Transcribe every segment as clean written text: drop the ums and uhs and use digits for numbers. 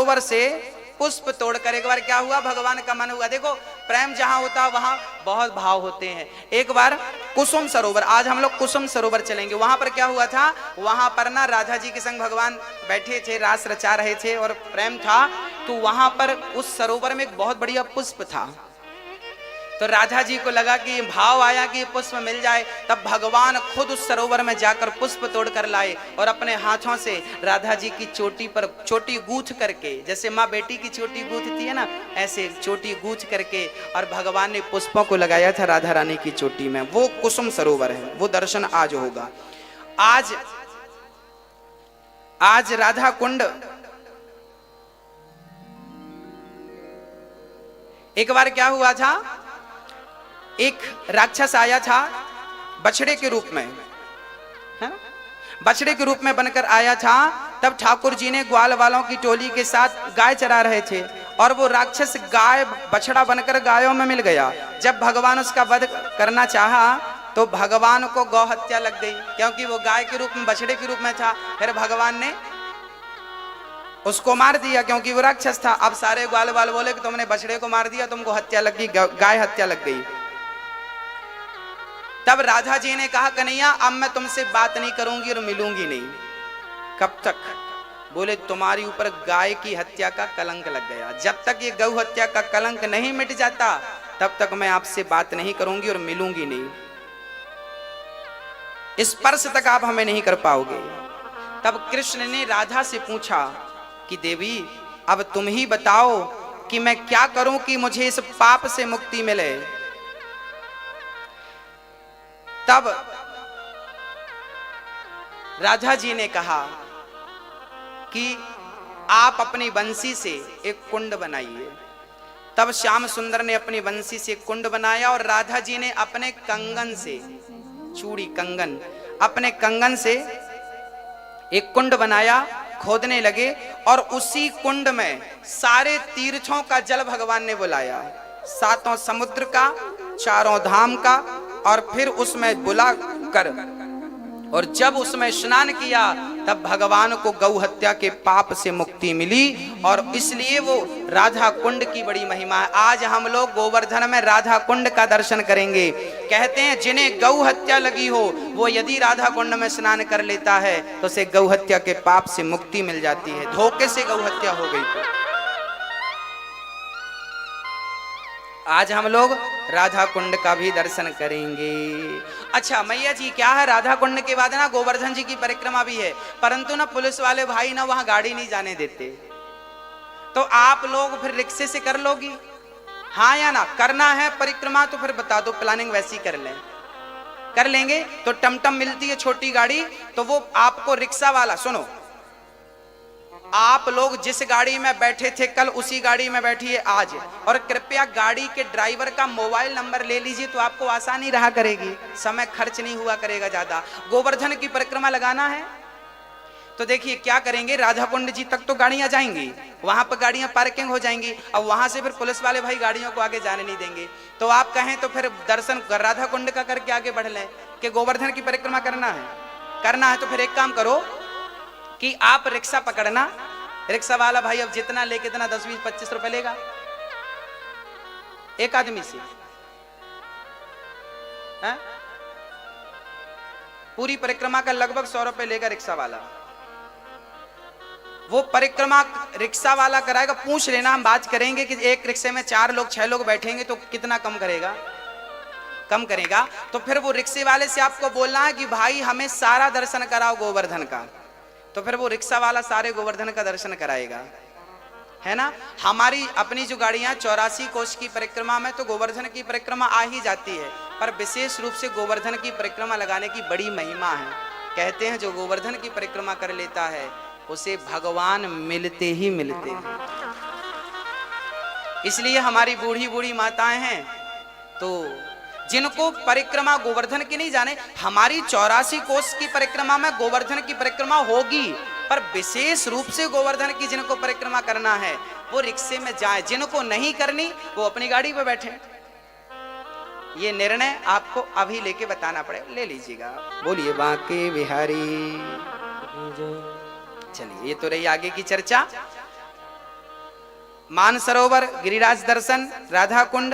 सरोवर से पुष्प तोड़कर, एक बार क्या हुआ, भगवान का मन हुआ। देखो प्रेम जहां होता है वहां बहुत भाव होते हैं। एक बार कुसुम सरोवर, आज हम लोग कुसुम सरोवर चलेंगे। वहां पर क्या हुआ था, वहां पर ना राधा जी के संग भगवान बैठे थे, रास रचा रहे थे और प्रेम था। तो वहां पर उस सरोवर में एक बहुत बढ़िया पुष्प था। तो राधा जी को लगा कि भाव आया कि पुष्प मिल जाए, तब भगवान खुद उस सरोवर में जाकर पुष्प तोड़कर लाए और अपने हाथों से राधा जी की चोटी पर चोटी गूंथ करके, जैसे माँ बेटी की चोटी गूंथती है ना, ऐसे चोटी गूंथ करके और भगवान ने पुष्पों को लगाया था राधा रानी की चोटी में। वो कुसुम सरोवर है, वो दर्शन आज होगा। आज राधा कुंड, एक बार क्या हुआ था, एक राक्षस आया था बछड़े के रूप में, है? बछड़े के रूप में बनकर आया था। तब ठाकुर जी ने ग्वाल वालों की टोली के साथ गाय चरा रहे थे और वो राक्षस गाय बछड़ा बनकर गायों में मिल गया। जब भगवान उसका वध करना चाहा तो भगवान को गौ हत्या लग गई, क्योंकि वो गाय के रूप में बछड़े के रूप में था। फिर भगवान ने उसको मार दिया क्योंकि वो राक्षस था। अब सारे ग्वाल वाल बोले कि तुमने बछड़े को मार दिया, तुमको हत्या लग गई, गाय हत्या लग गई। तब राधा जी ने कहा कन्हैया अब मैं तुमसे बात नहीं करूंगी और मिलूंगी नहीं। कब तक, बोले तुम्हारी ऊपर गाय की हत्या का कलंक लग गया, जब तक ये गौ हत्या का कलंक नहीं मिट जाता तब तक मैं आपसे बात नहीं करूंगी और मिलूंगी नहीं, स्पर्श तक आप हमें नहीं कर पाओगे। तब कृष्ण ने राधा से पूछा कि देवी अब तुम ही बताओ कि मैं क्या करूं कि मुझे इस पाप से मुक्ति मिले। तब राधा जी ने कहा कि आप अपनी बंसी से एक कुंड बनाइए। तब श्याम सुंदर ने अपनी बंसी से एक कुंड बनाया और राधा जी ने अपने कंगन से, चूड़ी कंगन, अपने कंगन से एक कुंड बनाया, खोदने लगे और उसी कुंड में सारे तीर्थों का जल भगवान ने बुलाया, 7 समुद्र का, 4 धाम का, और फिर उसमें बुला कर और जब उसमें स्नान किया तब भगवान को गौ हत्या के पाप से मुक्ति मिली। और इसलिए वो राधा कुंड की बड़ी महिमा है। आज हम लोग गोवर्धन में राधा कुंड का दर्शन करेंगे। कहते हैं जिन्हें गौ हत्या लगी हो वो यदि राधा कुंड में स्नान कर लेता है तो उसे गौ हत्या के पाप से मुक्ति मिल जाती है। धोखे से गौ हत्या हो गई तो आज हम लोग राधा कुंड का भी दर्शन करेंगे। अच्छा मैया जी क्या है, राधा कुंड के बाद ना गोवर्धन जी की परिक्रमा भी है, परंतु ना पुलिस वाले भाई ना वहां गाड़ी नहीं जाने देते। तो आप लोग फिर रिक्शे से कर लोगी, हाँ या ना? करना है परिक्रमा तो फिर बता दो, प्लानिंग वैसी कर लें, कर लेंगे। तो टमटम मिलती है छोटी गाड़ी, तो वो आपको रिक्शा वाला, सुनो आप लोग जिस गाड़ी में बैठे थे कल उसी गाड़ी में बैठिए आज, और कृपया गाड़ी के ड्राइवर का मोबाइल नंबर ले लीजिए तो आपको आसानी रहा करेगी, समय खर्च नहीं हुआ करेगा ज्यादा। गोवर्धन की परिक्रमा लगाना है तो देखिए क्या करेंगे, राधा कुंड जी तक तो गाड़ियां जाएंगी, वहां पर गाड़ियां पार्किंग हो जाएंगी, अब वहां से फिर पुलिस वाले भाई गाड़ियों को आगे जाने नहीं देंगे। तो आप कहें तो फिर दर्शन राधा कुंड का करके आगे बढ़ लें कि गोवर्धन की परिक्रमा करना है तो फिर एक काम करो कि आप रिक्शा पकड़ना, रिक्शा वाला भाई अब जितना ले कितना 10, 20, 25 रुपए लेगा एक आदमी से, है? पूरी परिक्रमा का लगभग 100 रुपए लेगा रिक्शा वाला। वो परिक्रमा रिक्शा वाला कराएगा, पूछ लेना, हम बात करेंगे कि एक रिक्शे में 4 लोग 6 लोग बैठेंगे तो कितना कम करेगा, कम करेगा। तो फिर वो रिक्शे वाले से आपको बोलना है कि भाई हमें सारा दर्शन कराओ गोवर्धन का, तो फिर वो रिक्शा वाला सारे गोवर्धन का दर्शन कराएगा, है ना? हमारी अपनी जो गाड़ियां 84 कोष की परिक्रमा में तो गोवर्धन की परिक्रमा आ ही जाती है, पर विशेष रूप से गोवर्धन की परिक्रमा लगाने की बड़ी महिमा है। कहते हैं जो गोवर्धन की परिक्रमा कर लेता है उसे भगवान मिलते ही मिलते हैं। इसलिए हमारी बूढ़ी बूढ़ी माताएं हैं तो जिनको परिक्रमा गोवर्धन की नहीं जाने, हमारी 84 कोष की परिक्रमा में गोवर्धन की परिक्रमा होगी, पर विशेष रूप से गोवर्धन की जिनको परिक्रमा करना है वो रिक्शे में जाए, जिनको नहीं करनी वो अपनी गाड़ी पे बैठे। ये निर्णय आपको अभी लेके बताना पड़े, ले लीजिएगा। बोलिए बांके बिहारी। चलिए ये तो रही आगे की चर्चा। मानसरोवर, गिरिराज दर्शन, राधा कुंड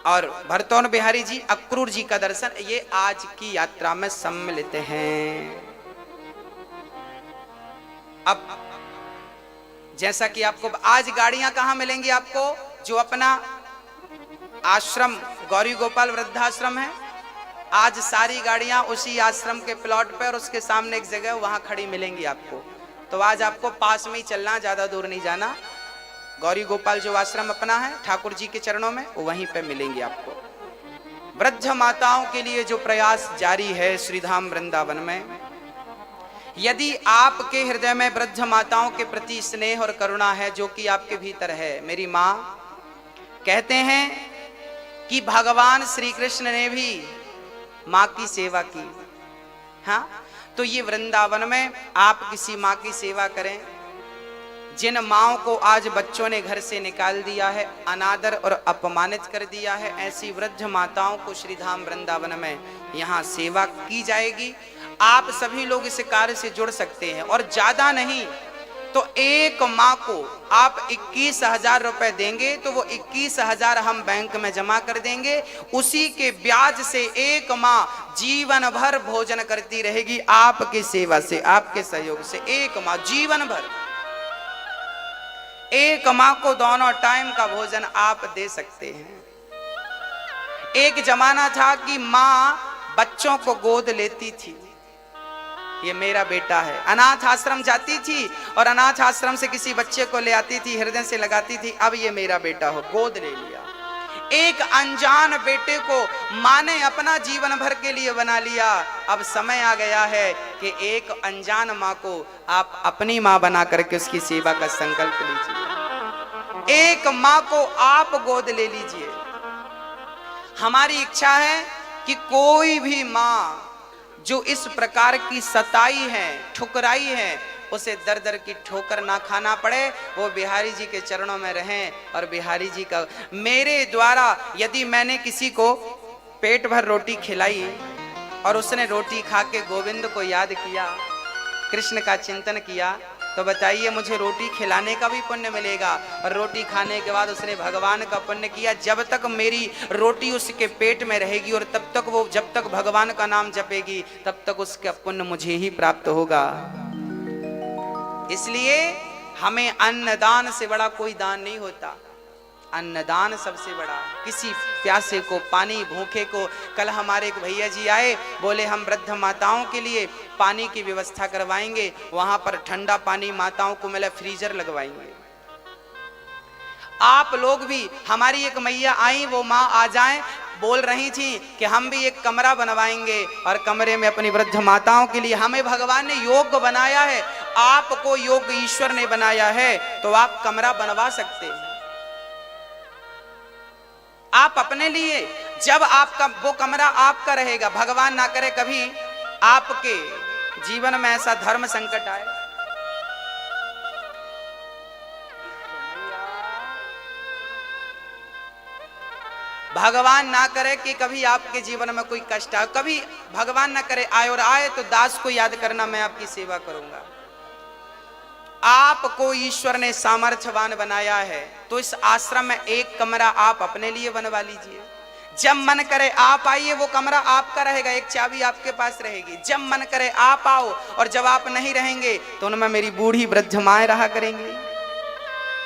और भरतौन बिहारी जी, अक्रूर जी का दर्शन, ये आज की यात्रा में सम्मिलित हैं। अब जैसा कि आपको आज गाड़ियां कहां मिलेंगी आपको, जो अपना आश्रम गौरी गोपाल वृद्धाश्रम है, आज सारी गाड़ियां उसी आश्रम के प्लॉट पर और उसके सामने एक जगह वहां खड़ी मिलेंगी आपको। तो आज आपको पास में ही चलना, ज्यादा दूर नहीं जाना। गौरी गोपाल जो आश्रम अपना है ठाकुर जी के चरणों में, वो वहीं पे मिलेंगी आपको। वृद्ध माताओं के लिए जो प्रयास जारी है श्रीधाम वृंदावन में, यदि आपके हृदय में वृद्ध माताओं के प्रति स्नेह और करुणा है, जो कि आपके भीतर है, मेरी माँ कहते हैं कि भगवान श्री कृष्ण ने भी माँ की सेवा की। हाँ, तो ये वृंदावन में आप किसी माँ की सेवा करें। जिन माँओं को आज बच्चों ने घर से निकाल दिया है, अनादर और अपमानित कर दिया है, ऐसी वृद्ध माताओं को श्रीधाम वृंदावन में यहाँ सेवा की जाएगी। आप सभी लोग इस कार्य से जुड़ सकते हैं, और ज्यादा नहीं तो एक माँ को आप 21,000 रुपए देंगे तो वो 21,000 हम बैंक में जमा कर देंगे। उसी के ब्याज से एक माँ जीवन भर भोजन करती रहेगी आपकी सेवा से, आपके सहयोग से। एक माँ जीवन भर, एक माँ को दोनों टाइम का भोजन आप दे सकते हैं। एक जमाना था कि माँ बच्चों को गोद लेती थी, ये मेरा बेटा है। अनाथ आश्रम जाती थी और अनाथ आश्रम से किसी बच्चे को ले आती थी, हृदय से लगाती थी, अब ये मेरा बेटा हो, गोद ले लिया। एक अनजान बेटे को माँ ने अपना जीवन भर के लिए बना लिया। अब समय आ गया है कि एक अनजान माँ को आप अपनी माँ बना करके उसकी सेवा का संकल्प लीजिए। एक माँ को आप गोद ले लीजिए। हमारी इच्छा है कि कोई भी माँ जो इस प्रकार की सताई है, ठुकराई है, उसे दर दर की ठोकर ना खाना पड़े, वो बिहारी जी के चरणों में रहें। और बिहारी जी का, मेरे द्वारा यदि मैंने किसी को पेट भर रोटी खिलाई और उसने रोटी खा के गोविंद को याद किया, कृष्ण का चिंतन किया, तो बताइए मुझे रोटी खिलाने का भी पुण्य मिलेगा, और रोटी खाने के बाद उसने भगवान का पुण्य किया। जब तक मेरी रोटी उसके पेट में रहेगी और तब तक वो, जब तक भगवान का नाम जपेगी, तब तक उसका पुण्य मुझे ही प्राप्त होगा। इसलिए हमें अन्नदान से बड़ा कोई दान नहीं होता। अन्नदान सबसे बड़ा। किसी प्यासे को पानी, भूखे को, कल हमारे एक भैया जी आए, बोले हम वृद्ध माताओं के लिए पानी की व्यवस्था करवाएंगे, वहां पर ठंडा पानी माताओं को मिले, फ्रीजर लगवाएंगे। आप लोग भी, हमारी एक मैया आई, वो माँ आ जाएं, बोल रही थी कि हम भी एक कमरा बनवाएंगे और कमरे में अपनी वृद्ध माताओं के लिए, हमें भगवान ने योग्य बनाया है, आपको योग्य ईश्वर ने बनाया है, तो आप कमरा बनवा सकते हैं। आप अपने लिए, जब आपका वो कमरा आपका रहेगा, भगवान ना करे कभी आपके जीवन में ऐसा धर्म संकट आए, भगवान ना करे कि कभी आपके जीवन में कोई कष्ट आए, कभी भगवान ना करे आए, और आए तो दास को याद करना, मैं आपकी सेवा करूंगा। आपको ईश्वर ने सामर्थ्यवान बनाया है, तो इस आश्रम में एक कमरा आप अपने लिए बनवा लीजिए। जब मन करे आप आइए, वो कमरा आपका रहेगा, एक चाबी आपके पास रहेगी। जब मन करे आप आओ, और जब आप नहीं रहेंगे तो उनमें मेरी बूढ़ी वृद्ध माएं रहा करेंगी।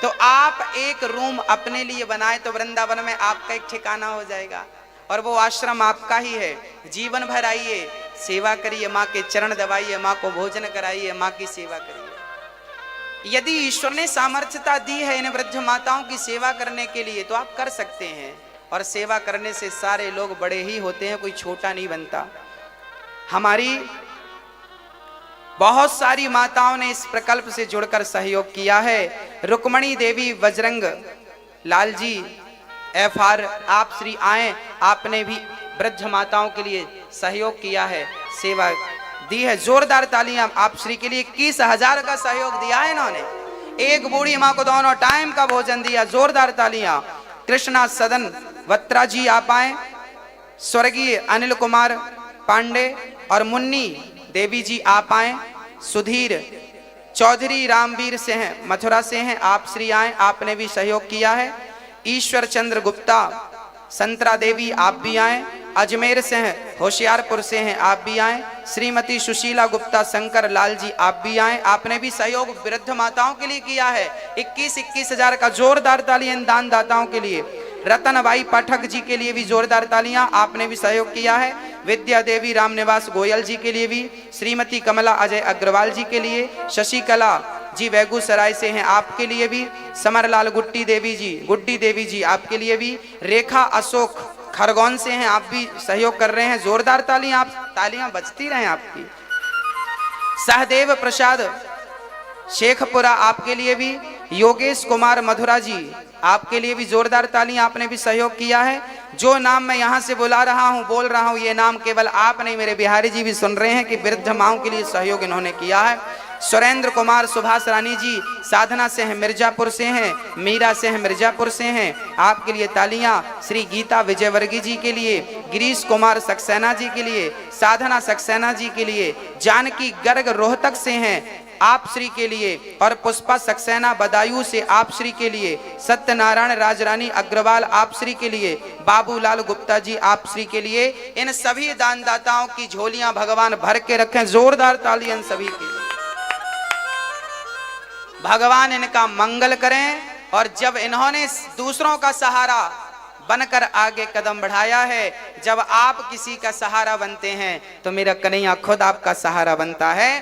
तो आप एक रूम अपने लिए बनाए तो वृंदावन में आपका एक ठिकाना हो जाएगा, और वो आश्रम आपका ही है। जीवन भर आइए, सेवा करिए, माँ के चरण दबाइए, माँ को भोजन कराइए, माँ की सेवा करिए। यदि ईश्वर ने सामर्थ्यता दी है इन वृद्ध माताओं की सेवा करने के लिए, तो आप कर सकते हैं। और सेवा करने से सारे लोग बड़े ही होते हैं, कोई छोटा नहीं बनता। हमारी बहुत सारी माताओं ने इस प्रकल्प से जुड़कर सहयोग किया है। रुक्मणी देवी, बजरंग लाल जी, FR, आप श्री आए, आपने भी वृद्ध माताओं के लिए सहयोग किया है, सेवा दी है। जोरदार तालियां आप श्री के लिए। 21,000 का सहयोग दिया है इन्होंने। एक बूढ़ी माँ को दोनों टाइम का भोजन दिया। जोरदार तालियां। कृष्णा सदन वत्रा जी आप आए, स्वर्गीय अनिल कुमार पांडे और मुन्नी देवी जी आप आए, सुधीर चौधरी रामवीर से हैं, मथुरा से हैं, आप श्री आए, आपने भी सहयोग किया है। ईश्वर चंद्र गुप्ता, संतरा देवी, आप भी आए। अजमेर से हैं, होशियारपुर से हैं, आप भी आए। श्रीमती सुशीला गुप्ता, शंकर लाल जी, आप भी आए, आपने भी सहयोग वृद्ध माताओं के लिए किया है। 21 हजार का जोरदार तालियां इन दान दाताओं के लिए। रतनबाई पाठक जी के लिए भी जोरदार तालियां, आपने भी सहयोग किया है। विद्या देवी रामनिवास गोयल जी के लिए भी, श्रीमती कमला अजय अग्रवाल जी के लिए, शशिकला जी बेगूसराय से हैं, आपके लिए भी। समरलाल गुड्डी देवी जी आपके लिए भी। रेखा अशोक खरगोन से हैं, आप भी सहयोग कर रहे हैं। जोरदार तालियां, आप तालियां बजती रहें आपकी। सहदेव प्रसाद शेखपुरा, आपके लिए भी। योगेश कुमार मधुरा जी, आपके लिए भी जोरदार तालियां, आपने भी सहयोग किया है। जो नाम मैं यहां से बोल रहा हूं, ये नाम केवल आप नहीं, मेरे बिहारी जी भी सुन रहे हैं कि वृद्ध माओं के लिए सहयोग इन्होंने किया है। सुरेंद्र कुमार सुभाष रानी जी साधना से हैं, मिर्जापुर से हैं। मीरा से हैं, मिर्जापुर से हैं, आपके लिए तालियां। श्री गीता विजयवर्गीय जी के लिए, गिरीश कुमार सक्सेना जी के लिए, साधना सक्सेना जी के लिए, जानकी गर्ग रोहतक से हैं, आप श्री के लिए। और पुष्पा सक्सेना बदायूं से, आप श्री के लिए। सत्यनारायण राजरानी अग्रवाल, आप श्री के लिए। बाबूलाल गुप्ता जी, आप श्री के लिए। इन सभी दानदाताओं की झोलियां भगवान भर के रखें। जोरदार तालियां इन सभी के। भगवान इनका मंगल करें। और जब इन्होंने दूसरों का सहारा बनकर आगे कदम बढ़ाया है, जब आप किसी का सहारा बनते हैं तो मेरा कन्हैया खुद आपका सहारा बनता है।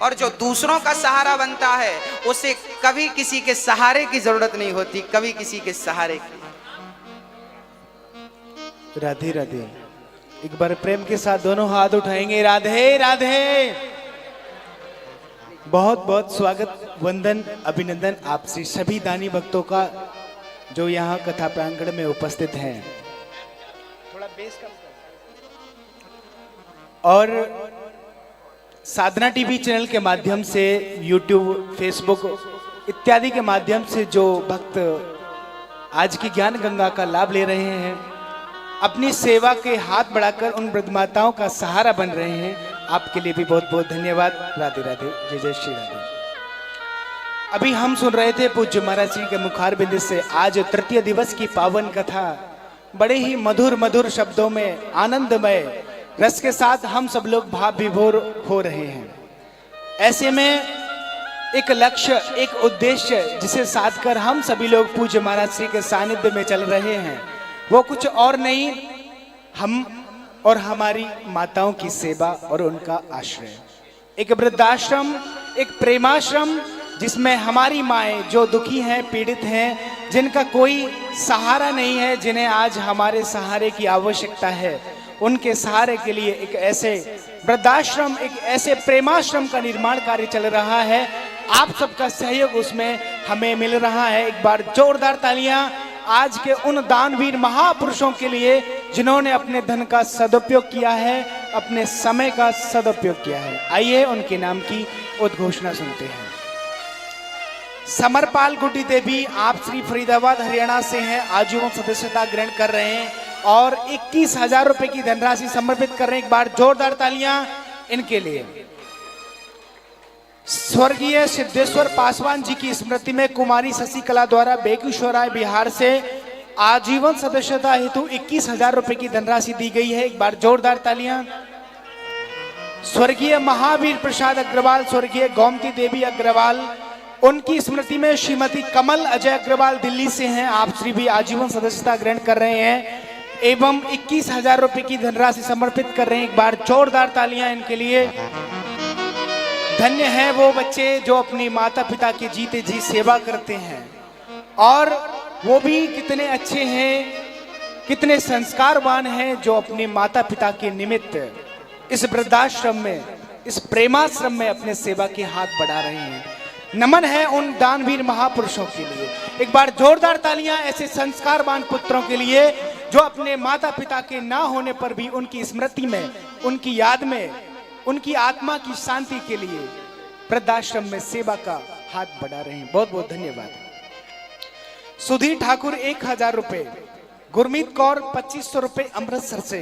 और जो दूसरों का सहारा बनता है उसे कभी किसी के सहारे की जरूरत नहीं होती, कभी किसी के सहारे की। राधे राधे। एक बार प्रेम के साथ दोनों हाथ उठाएंगे। राधे राधे। बहुत बहुत स्वागत, वंदन, अभिनंदन आपसे सभी दानी भक्तों का जो यहाँ कथा प्रांगण में उपस्थित हैं। थोड़ा बेस कम कर। और साधना टीवी चैनल के माध्यम से, यूट्यूब, फेसबुक इत्यादि के माध्यम से जो भक्त आज की ज्ञान गंगा का लाभ ले रहे हैं, अपनी सेवा के हाथ बढ़ाकर उन वृद्ध माताओं का सहारा बन रहे हैं, आपके लिए भी बहुत बहुत धन्यवाद। राधे राधे, जय जय श्री राधे। अभी हम सुन रहे थे पूज्य महाराज जी के मुखारबिंद से आज तृतीय दिवस की पावन कथा। बड़े ही मधुर मधुर शब्दों में, आनंदमय रस के साथ हम सब लोग भाव विभोर हो रहे हैं। ऐसे में एक लक्ष्य, एक उद्देश्य जिसे साध कर हम सभी लोग पूज्य महाराज श्री के सानिध्य में चल रहे हैं, वो कुछ और नहीं, हम और हमारी माताओं की सेवा और उनका आश्रय। एक वृद्धाश्रम, एक प्रेमाश्रम जिसमें हमारी माएँ जो दुखी हैं, पीड़ित हैं, जिनका कोई सहारा नहीं है, जिन्हें आज हमारे सहारे की आवश्यकता है, उनके सहारे के लिए एक ऐसे वृद्धाश्रम, एक ऐसे प्रेमाश्रम का निर्माण कार्य चल रहा है। आप सबका सहयोग उसमें हमें मिल रहा है। एक बार जोरदार तालियां आज के उन दानवीर महापुरुषों के लिए जिन्होंने अपने धन का सदुपयोग किया है, अपने समय का सदुपयोग किया है। आइए उनके नाम की उद्घोषणा सुनते हैं। समरपाल गुड्डी देवी, आप श्री फरीदाबाद हरियाणा से हैं, आजीवन सदस्यता ग्रहण कर रहे हैं और 21,000 रुपए की धनराशि समर्पित कर रहे हैं। एक बार जोरदार तालियां इनके लिए। स्वर्गीय सिद्धेश्वर पासवान जी की स्मृति में कुमारी शशिकला द्वारा बेगूसराय बिहार से आजीवन सदस्यता हेतु 21,000 रुपए की धनराशि दी गई है। एक बार जोरदार तालियां। स्वर्गीय महावीर प्रसाद अग्रवाल, स्वर्गीय गोमती देवी अग्रवाल, उनकी स्मृति में श्रीमती कमल अजय अग्रवाल दिल्ली से हैं, आप श्री भी आजीवन सदस्यता ग्रहण कर रहे हैं एवं 21,000 रुपए की धनराशि समर्पित कर रहे हैं। एक बार जोरदार तालियां इनके लिए। धन्य है वो बच्चे जो अपनी माता पिता की जीते जी सेवा करते हैं, और वो भी कितने अच्छे हैं, कितने संस्कारवान हैं, जो अपने माता पिता के निमित्त इस वृद्धाश्रम में, इस प्रेमाश्रम में अपने सेवा के हाथ बढ़ा रहे हैं। नमन है उन दानवीर महापुरुषों के लिए। एक बार जोरदार तालियां ऐसे संस्कारवान पुत्रों के लिए जो अपने माता पिता के ना होने पर भी उनकी स्मृति में, उनकी याद में, उनकी आत्मा की शांति के लिए वृद्धाश्रम में सेवा का हाथ बढ़ा रहे हैं। बहुत बहुत धन्यवाद। सुधीर ठाकुर 1,000 रुपए, गुरमीत कौर 2500 रुपए अमृतसर से।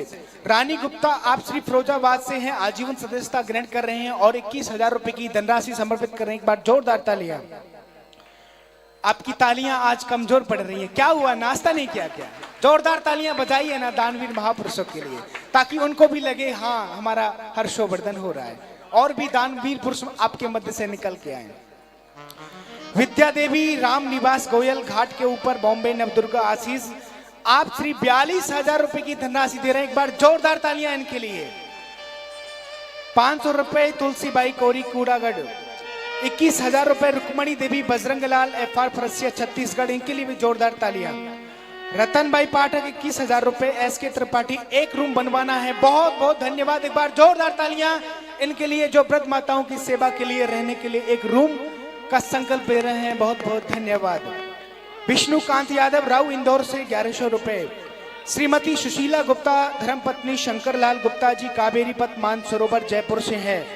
रानी गुप्ता आप श्री फिरोजाबाद से हैं, आजीवन सदस्यता ग्रहण कर रहे हैं और 21,000 रुपए की धनराशि समर्पित कर रहे हैं। एक बार जोरदार तालियां। आपकी तालियां आज कमजोर पड़ रही हैं, क्या हुआ, नाश्ता नहीं किया क्या? जोरदार तालियां बजाइए ना दानवीर महापुरुषों के लिए, ताकि उनको भी लगे हाँ हमारा हर्षोवर्धन हो रहा है और भी दानवीर पुरुष आपके मध्य से निकल के आए। विद्या देवी राम निवास गोयल घाट के ऊपर बॉम्बे नवदुर्गा आशीष आप श्री 42,000 रुपए की धनराशि दे रहे हैं। एक बार जोरदार तालियां इनके लिए। 500 रुपए तुलसीबाई कोरी कूड़ागढ़। 21,000 रुपए रुक्मणी देवी बजरंगलाल FR फरसिया छत्तीसगढ़, इनके लिए भी जोरदार तालियां। रतन भाई पाठक 21,000 रुपए। SK त्रिपाठी एक रूम बनवाना है, बहुत बहुत धन्यवाद। एक बार जोरदार तालियां इनके लिए जो व्रत माताओं की सेवा के लिए रहने के लिए एक रूम का संकल्प ले रहे हैं, बहुत बहुत धन्यवाद। विष्णुकांत यादव राव इंदौर से 1100 रुपए। श्रीमती सुशीला गुप्ता धर्मपत्नी शंकरलाल गुप्ता जी कावेरी पथ मानसरोवर जयपुर से है।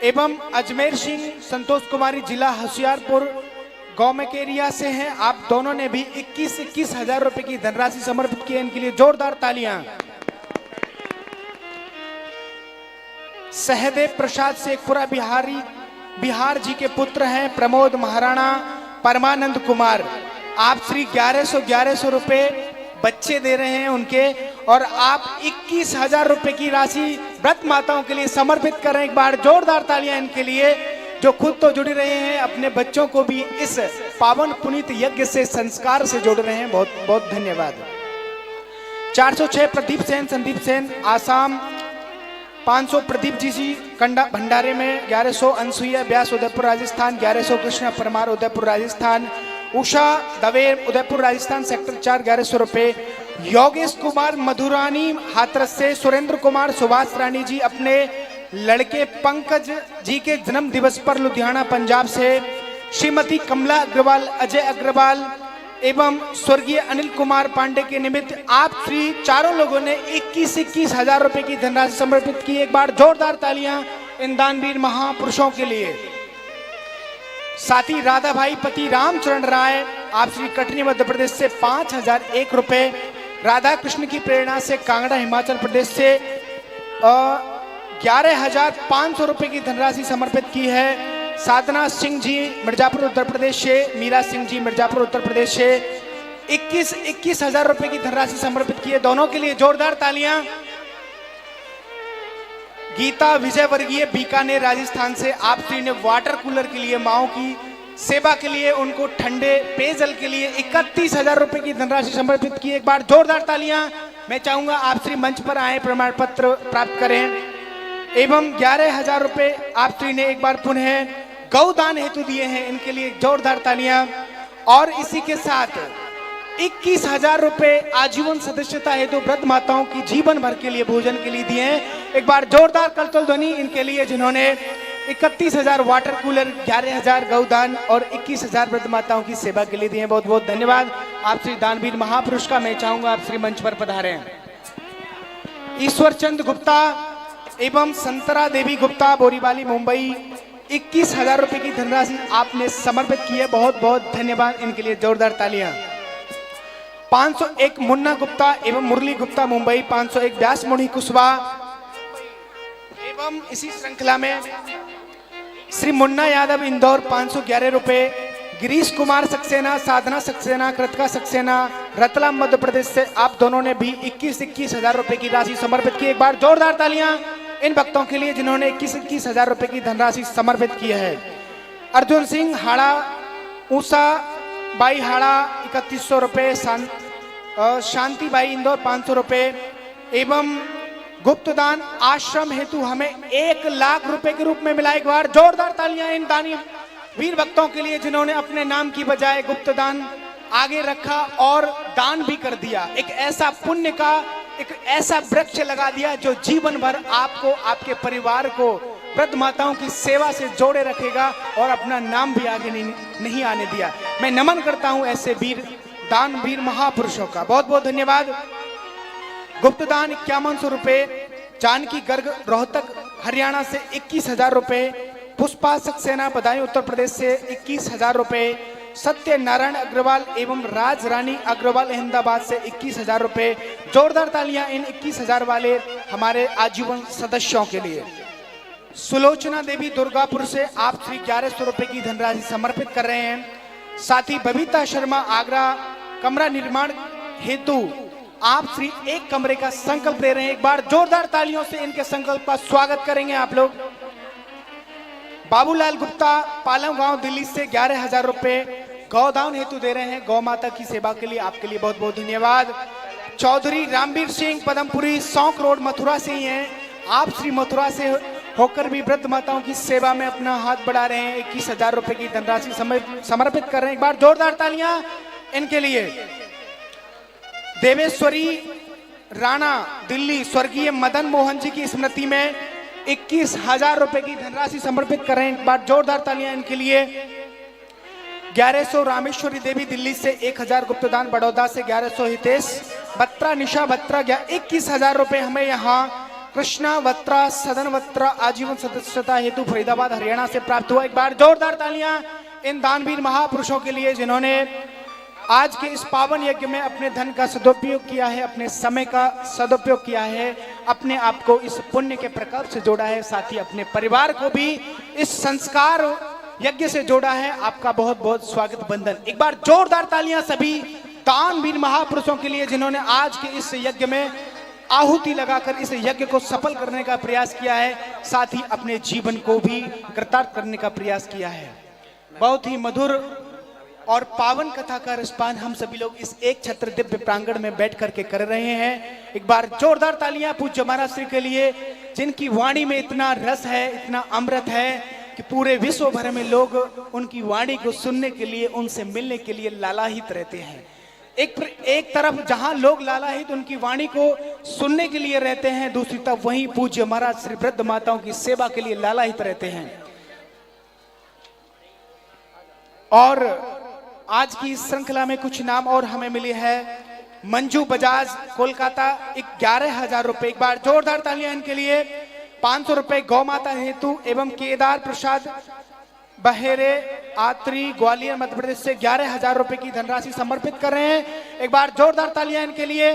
एवं अजमेर सिंह संतोष कुमारी जिला होशियारपुर गौमेकेरिया से हैं, आप दोनों ने भी 21,000 रुपए की धनराशि समर्पित की है, इनके लिए जोरदार तालियां। सहदेव प्रसाद शेखपुरा बिहार जी के पुत्र हैं प्रमोद महाराणा परमानंद कुमार, आप श्री 1100 रुपए बच्चे दे रहे हैं उनके, और आप 21,000 रुपए की राशि व्रत माताओं के लिए समर्पित कर रहे हैं। एक बार जोरदार तालियां इनके लिए, जो खुद तो जुड़ रहे हैं, अपने बच्चों को भी इस पावन पुनीत यज्ञ से संस्कार से जोड़ रहे हैं, बहुत बहुत धन्यवाद। 406 प्रदीप सेन संदीप सेन आसाम। 500 प्रदीप जी कंडा भंडारे में। 1100 अनसुईया व्यास उदयपुर राजस्थान। 1100 कृष्णा परमार उदयपुर राजस्थान। उषा दवे उदयपुर राजस्थान सेक्टर 4 1100 रुपए। योगेश कुमार मधुरानी हाथरस से। सुरेंद्र कुमार सुभाष रानी जी अपने लड़के पंकज जी के जन्म दिवस पर लुधियाना पंजाब से। श्रीमती कमला अग्रवाल अजय अग्रवाल एवं स्वर्गीय अनिल कुमार पांडे के निमित्त आप श्री चारों लोगों ने 21,000 रुपए की धनराशि समर्पित की। एक बार जोरदार तालियां इन दानवीर महापुरुषों के लिए। साथी राधा भाई पति रामचरण राय आप श्री कटनी मध्य प्रदेश से 5,001 रुपए। राधा कृष्ण की प्रेरणा से कांगड़ा हिमाचल प्रदेश से 11,500 रुपए की धनराशि समर्पित की है। साधना सिंह जी मिर्जापुर उत्तर प्रदेश से। मीरा सिंह जी मिर्जापुर उत्तर प्रदेश से 21,000 रुपए की धनराशि समर्पित की है, दोनों के लिए जोरदार तालियां। गीता विजय वर्गीय बीकानेर राजस्थान से आप श्री ने वाटर कूलर के लिए माओ की सेवा के लिए उनको ठंडे पेयजल के लिए 31,000 रुपए की धनराशि समर्पित की। एक बार जोरदार तालियां। मैं चाहूंगा आप श्री मंच पर आए, प्रमाण पत्र प्राप्त करें। एवं 11,000 रुपए आप श्री ने एक बार पुनः गौदान हेतु दिए हैं, इनके लिए जोरदार तालियां। और इसी के साथ 21,000 रुपए आजीवन सदस्यता हेतु व्रत माताओं की जीवन भर के लिए भोजन के लिए दिए हैं। एक बार जोरदार करतल ध्वनि इनके लिए, जिन्होंने 31,000 वाटर कूलर, 11,000 गौदान और 21,000 व्रत माताओं की सेवा के लिए दिए हैं। बहुत बहुत धन्यवाद आप श्री दानवीर महापुरुष का। मैं चाहूंगा आप श्री मंच पर पधारें। ईश्वर चंद गुप्ता एवं संतरा देवी गुप्ता बोरीवाली मुंबई 21,000 रुपए की धनराशि आपने समर्पित की है, बहुत बहुत धन्यवाद, इनके लिए जोरदार तालियां। 501 मुन्ना गुप्ता एवं मुरली गुप्ता मुंबई। 501 व्यास मुनि कुशवाहा एवं इसी श्रृंखला में श्री मुन्ना यादव इंदौर 511 रुपए। गिरीश कुमार सक्सेना साधना सक्सेना कृतिका सक्सेना रतलाम मध्य प्रदेश से आप दोनों ने भी 21,000 रुपए की राशि समर्पित की। एक बार जोरदार तालियां इन भक्तों के लिए जिन्होंने 21,000 रुपए की धनराशि समर्पित की है। अर्जुन सिंह हाड़ा ऊषा बाई हाड़ा 3100 रुपए। शांति बाई इंदौर 500 रुपए। एवं गुप्तदान आश्रम हेतु हमें 1,00,000 रुपए के रूप में मिला। एक बार जोरदार तालियां इन दानी वीर भक्तों के लिए जिन्होंने अपने नाम की बजाय गुप्तदान आगे रखा और दान भी कर दिया। एक ऐसा पुण्य का एक ऐसा वृक्ष लगा दिया जो जीवन भर आपको आपके परिवार को व्रत माताओं की सेवा से जोड़े रखेगा और अपना नाम भी आगे नहीं आने दिया। मैं नमन करता हूं ऐसे वीर महापुरुषों का, बहुत बहुत धन्यवाद। गुप्तदान 5100 रुपए। जानकी गर्ग रोहतक हरियाणा से 21,000 रुपए। पुष्पा सक्सेना बदायूं उत्तर प्रदेश से 21,000 रुपए। सत्यनारायण अग्रवाल एवं राज रानी अग्रवाल अहमदाबाद से 21,000 रुपए। जोरदार तालियां इन 21,000 वाले हमारे आजीवन सदस्यों के लिए। सुलोचना देवी दुर्गापुर से आप श्री 1100 रुपए की धनराशि समर्पित कर रहे हैं। साथ ही बबीता शर्मा आगरा कमरा निर्माण हेतु आप श्री 1 कमरे का संकल्प ले रहे हैं। एक बार जोरदार तालियों से इनके संकल्प का स्वागत करेंगे आप लोग। बाबूलाल गुप्ता पालम गांव दिल्ली से 11,000 रुपए गौदान हेतु दे रहे हैं। गौ माता की सेवा के लिए आपके लिए बहुत बहुत धन्यवाद। चौधरी रामवीर सिंह पदमपुरी सौंक रोड मथुरा से ही हैं। आप श्री मथुरा से होकर भी वृद्ध माताओं की सेवा में अपना हाथ बढ़ा रहे हैं। 21,000 रुपए की धनराशि समर्पित कर रहे हैं। एक बार जोरदार तालियां इनके लिए। देवेश्वरी राणा दिल्ली स्वर्गीय मदन मोहन जी की स्मृति में 21,000 रुपए की धनराशि समर्पित कर रहे हैं। एक बार जोरदार तालियां इनके लिए। 1100 रामेश्वरी देवी दिल्ली से 1,000 गुप्तदान बड़ौदा से 1100 हितेश बत्रा निशा बत्रा 21,000 रुपए हमें यहाँ कृष्णा वत्रा सदन वत्रा आजीवन सदस्यता हेतु फरीदाबाद हरियाणा से प्राप्त हुआ। एक बार जोरदार तालियां इन दानवीर महापुरुषों के लिए जिन्होंने आज के इस पावन यज्ञ में अपने धन का सदुपयोग किया है, अपने समय का सदुपयोग किया है, अपने आप को इस पुण्य के प्रकल्प से जोड़ा है, साथ ही अपने परिवार को भी इस संस्कार यज्ञ से जोड़ा है। आपका बहुत बहुत स्वागत बंधन। एक बार जोरदार तालियां सभी दानवीर महापुरुषों के लिए जिन्होंने आज के इस यज्ञ में आहुति लगाकर इस यज्ञ को सफल करने का प्रयास किया है, साथ ही अपने जीवन को भी कृतार्थ करने का प्रयास किया है। बहुत ही मधुर और पावन कथा का रसपान हम सभी लोग इस एक छत्र दिव्य प्रांगण में बैठ करके कर रहे हैं। एक बार जोरदार तालियां पूज्य महाराज श्री के लिए जिनकी वाणी में इतना रस है, इतना अमृत है कि पूरे विश्व भर में लोग उनकी वाणी को सुनने के लिए, उनसे मिलने के लिए लालायित रहते हैं। एक तरफ जहां लोग लालायित उनकी वाणी को सुनने के लिए रहते हैं, दूसरी तरफ वहीं पूज्य महाराज श्री वृद्ध माताओं की सेवा के लिए लालायित रहते हैं। और आज की इस श्रृंखला में कुछ नाम और हमें मिले हैं। मंजू बजाज कोलकाता 11,000 रुपए। एक बार जोरदार तालियां इनके लिए। 500 रुपए गौ माता हेतु एवं केदार प्रसाद बहेरे आत्री ग्वालियर मध्य प्रदेश से 11,000 रुपए की धनराशि समर्पित कर रहे हैं। एक बार जोरदार तालियां इनके लिए।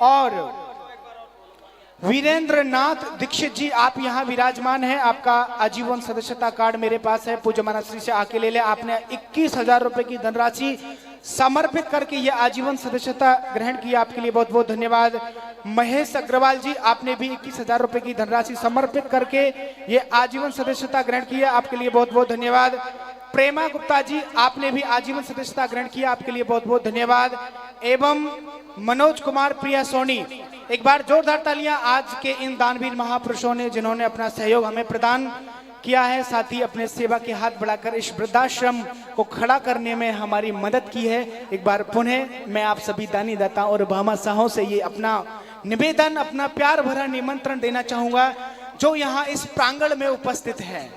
और वीरेंद्र नाथ दीक्षित जी आप यहाँ विराजमान हैं। आपका आजीवन सदस्यता कार्ड मेरे पास है, पूज्य महाराज श्री से आके ले ले। आपने 21,000 रुपए की धनराशि समर्पित करके ये आजीवन सदस्यता ग्रहण किया, आपके लिए बहुत बहुत धन्यवाद। महेश अग्रवाल जी आपने भी 21,000 रुपए की धनराशि समर्पित करके ये आजीवन सदस्यता ग्रहण किया, आपके लिए बहुत बहुत धन्यवाद। प्रेमा गुप्ता जी आपने भी आजीवन सदस्यता ग्रहण किया, आपके लिए बहुत बहुत धन्यवाद। एवं मनोज कुमार प्रिया सोनी। एक बार जोरदार तालियां आज के इन दानवीर महापुरुषों ने जिन्होंने अपना सहयोग हमें प्रदान किया है, साथ ही अपने सेवा के हाथ बढ़ाकर इस वृद्धाश्रम को खड़ा करने में हमारी मदद की है। एक बार पुनः मैं आप सभी दानी दाताओं और भामाशाहों से ये अपना निवेदन, अपना प्यार भरा निमंत्रण देना चाहूंगा जो यहाँ इस प्रांगण में उपस्थित है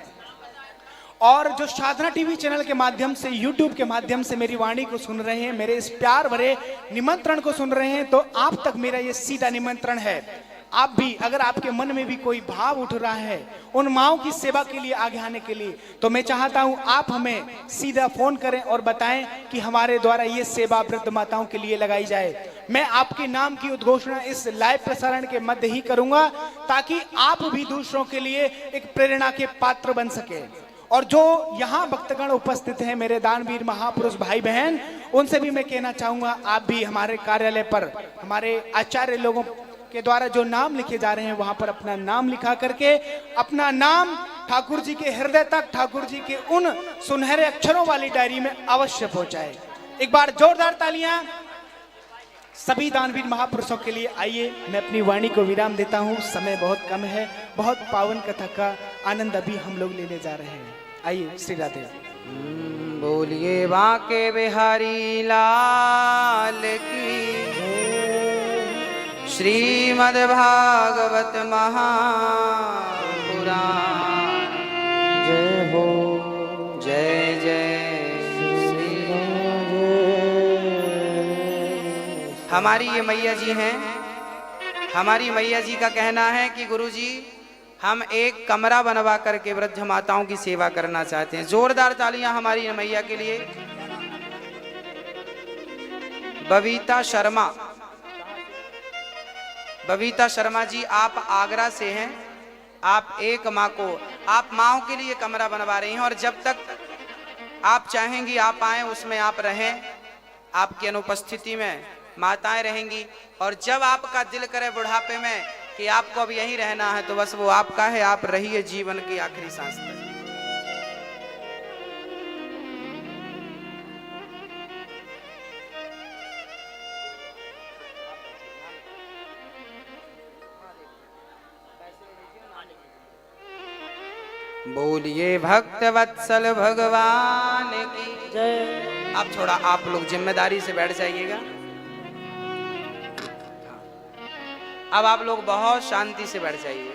और जो साधना टीवी चैनल के माध्यम से, यूट्यूब के माध्यम से मेरी वाणी को सुन रहे हैं, मेरे इस प्यार भरे निमंत्रण को सुन रहे हैं, तो आप तक मेरा ये सीधा निमंत्रण है। आप भी अगर आपके मन में भी कोई भाव उठ रहा है उन माओं की सेवा के लिए आगे आने के लिए, तो मैं चाहता हूं आप हमें सीधा फोन करें और बताएं कि हमारे द्वारा ये सेवा वृद्ध माताओं के लिए लगाई जाए। मैं आपके नाम की उद्घोषणा इस लाइव प्रसारण के मध्य ही करूंगा ताकि आप भी दूसरों के लिए एक प्रेरणा के पात्र बन सके। और जो यहाँ भक्तगण उपस्थित हैं, मेरे दानवीर महापुरुष भाई बहन, उनसे भी मैं कहना चाहूंगा आप भी हमारे कार्यालय पर हमारे आचार्य लोगों के द्वारा जो नाम लिखे जा रहे हैं वहां पर अपना नाम लिखा करके अपना नाम ठाकुर जी के हृदय तक, ठाकुर जी के उन सुनहरे अक्षरों वाली डायरी में अवश्य पहुंचाए। एक बार जोरदार तालियां सभी दानवीर महापुरुषों के लिए। आइए मैं अपनी वाणी को विराम देता हूं, समय बहुत कम है, बहुत पावन कथा का आनंद अभी हम लोग लेने जा रहे हैं। आइए श्री राधे। बोलिए बांके बिहारी लाल की, श्रीमद् भागवत महापुराण जय हो, जय जय श्री राम। हमारी ये मैया जी हैं, हमारी मैया जी का कहना है कि गुरुजी हम एक कमरा बनवा करके वृद्ध माताओं की सेवा करना चाहते हैं। जोरदार तालियां हमारी मैया के लिए। बबीता शर्मा। बबीता शर्मा जी, आप आगरा से हैं। आप एक माँ को, आप माँओं के लिए कमरा बनवा रही हैं और जब तक आप चाहेंगी आप आए, उसमें आप रहें। आपकी अनुपस्थिति में माताएं रहेंगी और जब आपका दिल करे बुढ़ापे में कि आपको अब यहीं रहना है तो बस वो आपका है, आप रहिए जीवन की आखिरी सांस तक। बोलिए भक्त वत्सल भगवान की जय। अब थोड़ा आप लोग जिम्मेदारी से बैठ जाइएगा। अब आप लोग बहुत शांति से बैठ जाइए।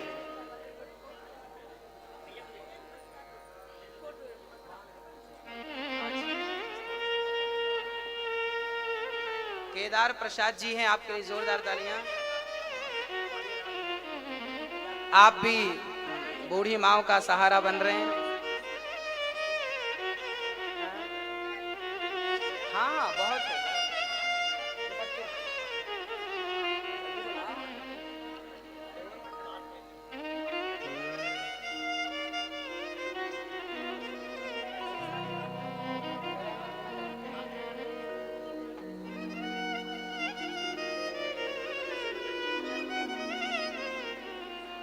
केदार प्रसाद जी हैं, आपके लिए जोरदार तालियां। आप भी बूढ़ी माओ का सहारा बन रहे हैं। हाँ बहुत है।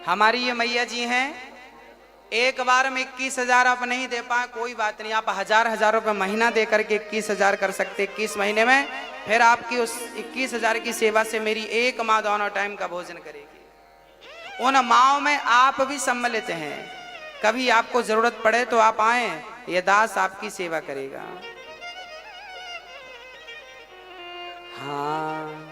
हमारी ये मैया जी हैं, एक बार में 21,000 आप नहीं दे पाए कोई बात नहीं, आप हजार रुपए महीना दे करके 21,000 कर सकते 21 महीने में। फिर आपकी उस 21,000 की सेवा से मेरी एक माँ दोनों टाइम का भोजन करेगी। उन माँओं में आप भी सम्मिलित हैं। कभी आपको जरूरत पड़े तो आप आए, ये दास आपकी सेवा करेगा। हाँ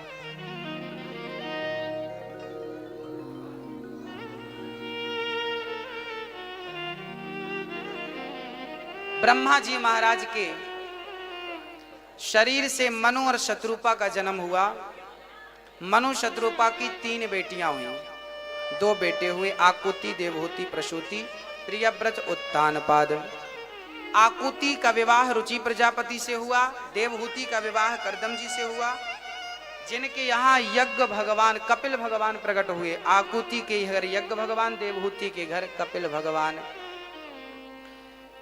ब्रह्मा जी महाराज के शरीर से मनु और शत्रुपा का जन्म हुआ। मनु शत्रुपा की 3 बेटियां हुई, 2 बेटे हुए, आकुति, देवहूति, प्रसूति, प्रियव्रत, उत्तानपाद। आकुति का विवाह रुचि प्रजापति से हुआ, देवहूति का विवाह करदम जी से हुआ, जिनके यहाँ यज्ञ भगवान कपिल भगवान प्रकट हुए। आकुति के घर यज्ञ भगवान, देवहूति के घर कपिल भगवान।